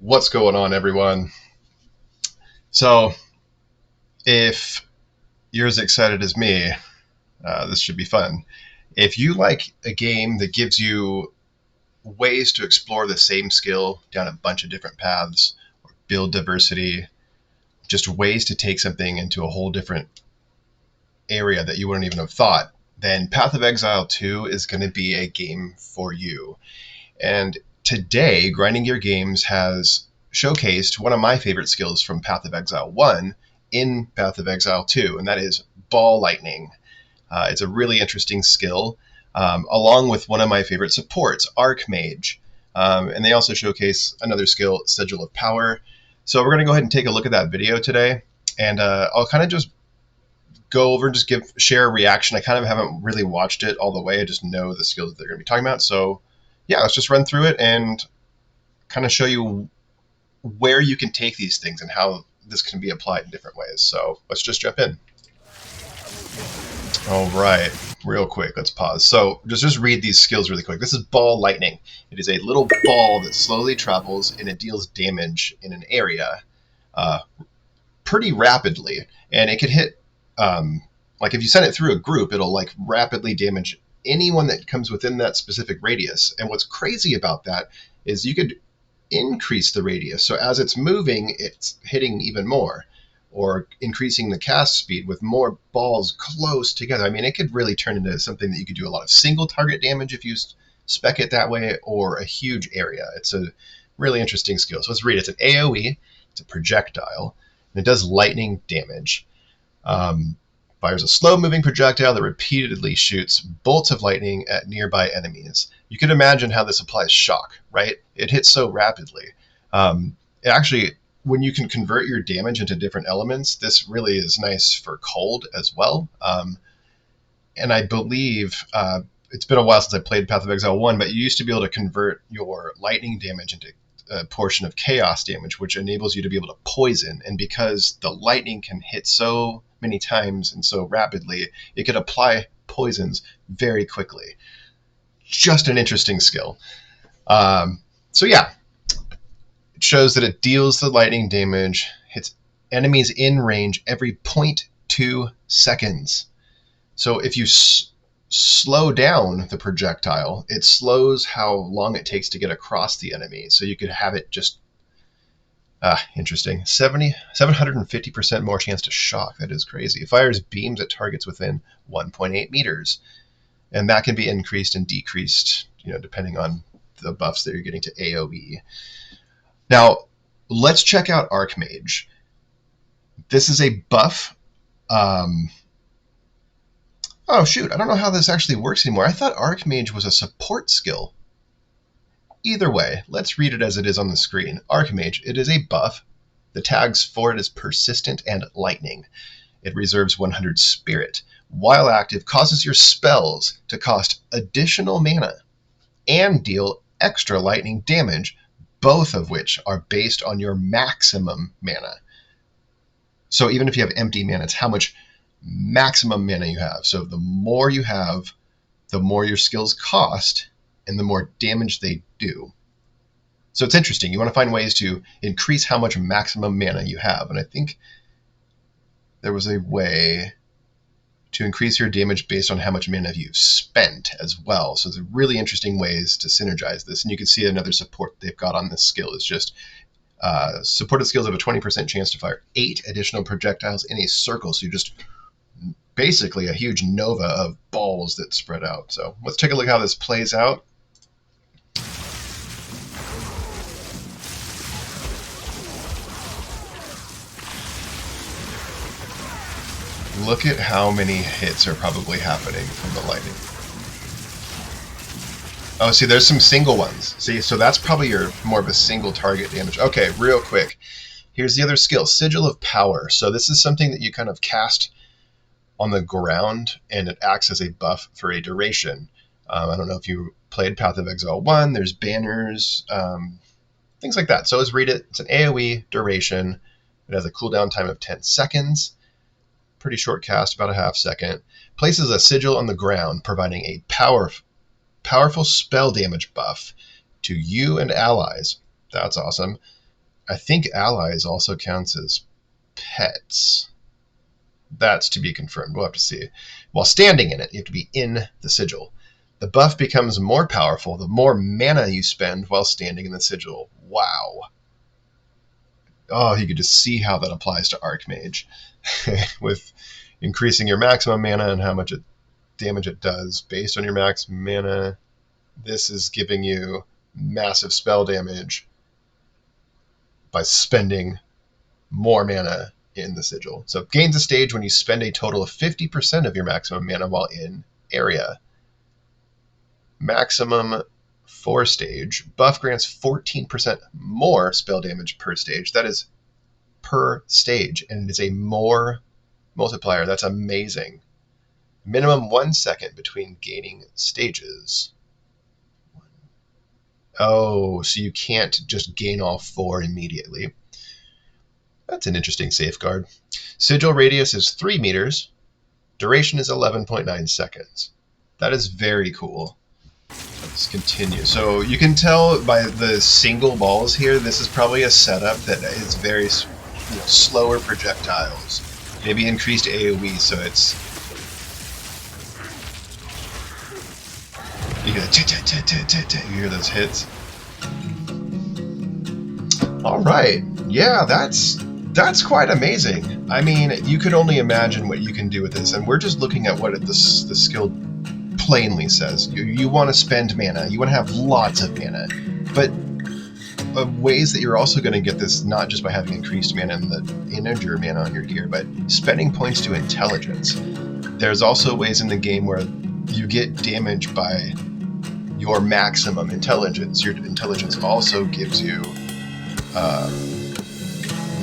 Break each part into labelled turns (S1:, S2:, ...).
S1: What's going on, everyone? So, if you're as excited as me, this should be fun. If you like a game that gives you ways to explore the same skill down a bunch of different paths, or build diversity, just ways to take something into a whole different area that you wouldn't even have thought, then Path of Exile 2 is going to be a game for you. And today, Grinding Gear Games has showcased one of my favorite skills from Path of Exile 1 in Path of Exile 2, and that is Ball Lightning. It's a really interesting skill, along with one of my favorite supports, Archmage. And they also showcase another skill, Sigil of Power. So we're going to go ahead and take a look at that video today, and I'll kind of just go over and just share a reaction. I kind of haven't really watched it all the way. I just know the skills that they're going to be talking about. So yeah, let's just run through it and kind of show you where you can take these things and how this can be applied in different ways. So let's just jump in. All right, real quick, let's pause. So just read these skills really quick. This is Ball Lightning. It is a little ball that slowly travels and it deals damage in an area pretty rapidly. And it could hit, like if you send it through a group, it'll like rapidly damage anyone that comes within that specific radius. And what's crazy about that is you could increase the radius. So as it's moving, it's hitting even more, or increasing the cast speed with more balls close together. I mean, it could really turn into something that you could do a lot of single target damage if you spec it that way, or a huge area. It's a really interesting skill. So let's read it. It's an AoE, it's a projectile, and it does lightning damage. Fires a slow-moving projectile that repeatedly shoots bolts of lightning at nearby enemies. You can imagine how this applies shock, right? It hits so rapidly. Actually, when you can convert your damage into different elements, this really is nice for cold as well. And I believe it's been a while since I played Path of Exile 1, but you used to be able to convert your lightning damage into a portion of chaos damage, which enables you to be able to poison. And because the lightning can hit so many times and so rapidly, it could apply poisons very quickly. Just an interesting skill. So yeah, it shows that it deals the lightning damage, hits enemies in range every 0.2 seconds. So if you slow down the projectile, it slows how long it takes to get across the enemy. So you could have it just interesting. 750% more chance to shock. That is crazy. It fires beams at targets within 1.8 meters. And that can be increased and decreased, depending on the buffs that you're getting to AoE. Now, let's check out Archmage. This is a buff. Oh, shoot. I don't know how this actually works anymore. I thought Archmage was a support skill. Either way, let's read it as it is on the screen. Archmage, it is a buff. The tags for it is persistent and lightning. It reserves 100 spirit. While active, causes your spells to cost additional mana and deal extra lightning damage, both of which are based on your maximum mana. So even if you have empty mana, it's how much maximum mana you have. So the more you have, the more your skills cost, and the more damage they do. So it's interesting. You want to find ways to increase how much maximum mana you have. And I think there was a way to increase your damage based on how much mana you've spent as well. So there's really interesting ways to synergize this. And you can see another support they've got on this skill is just supported skills have a 20% chance to fire 8 additional projectiles in a circle. So you just basically a huge nova of balls that spread out. So let's take a look at how this plays out. Look at how many hits are probably happening from the lightning. Oh, see, there's some single ones. See, so that's probably more of a single target damage. Okay, real quick. Here's the other skill, Sigil of Power. So this is something that you kind of cast on the ground, and it acts as a buff for a duration. I don't know if you played Path of Exile 1. There's banners, things like that. So let's read it. It's an AoE duration. It has a cooldown time of 10 seconds. Pretty short cast, about a half second. Places a sigil on the ground, providing a powerful spell damage buff to you and allies. That's awesome. I think allies also counts as pets. That's to be confirmed. We'll have to see. While standing in it, you have to be in the sigil. The buff becomes more powerful the more mana you spend while standing in the sigil. Wow. Oh, you could just see how that applies to Archmage. With increasing your maximum mana and how much damage it does based on your max mana. This is giving you massive spell damage by spending more mana in the sigil. So it gains a stage when you spend a total of 50% of your maximum mana while in area. Maximum 4 stage. Buff grants 14% more spell damage per stage. That is per stage, and it is a more multiplier. That's amazing. Minimum 1 second between gaining stages. Oh, so you can't just gain all 4 immediately. That's an interesting safeguard. Sigil radius is 3 meters. Duration is 11.9 seconds. That is very cool. Let's continue. So you can tell by the single balls here, this is probably a setup that is very slower projectiles. Maybe increased AoE, so it's... You hear those hits? Alright. Yeah, that's quite amazing. I mean, you could only imagine what you can do with this, and we're just looking at what the skill plainly says. You want to spend mana, you want to have lots of mana, but ways that you're also going to get this not just by having increased mana and the integer mana on your gear, but spending points to intelligence. There's also ways in the game where you get damage by your maximum intelligence. Your intelligence also gives you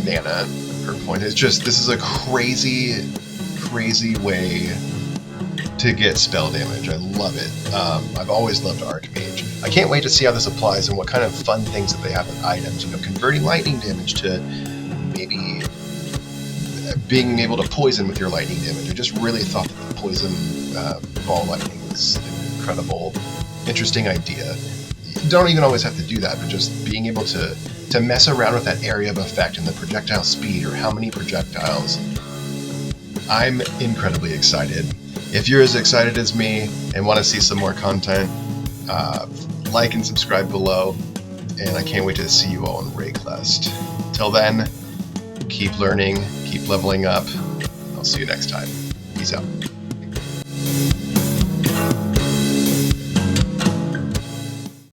S1: mana per point. It's just, this is a crazy way to get spell damage. I love it. I've always loved Archmage. I can't wait to see how this applies and what kind of fun things that they have with items. Converting lightning damage to maybe being able to poison with your lightning damage. I just really thought that the poison ball lightning was an incredible, interesting idea. You don't even always have to do that, but just being able to mess around with that area of effect and the projectile speed or how many projectiles. I'm incredibly excited. If you're as excited as me and want to see some more content, like and subscribe below, and I can't wait to see you all in Rayquest. Till then, keep learning, keep leveling up. I'll see you next time. Peace out.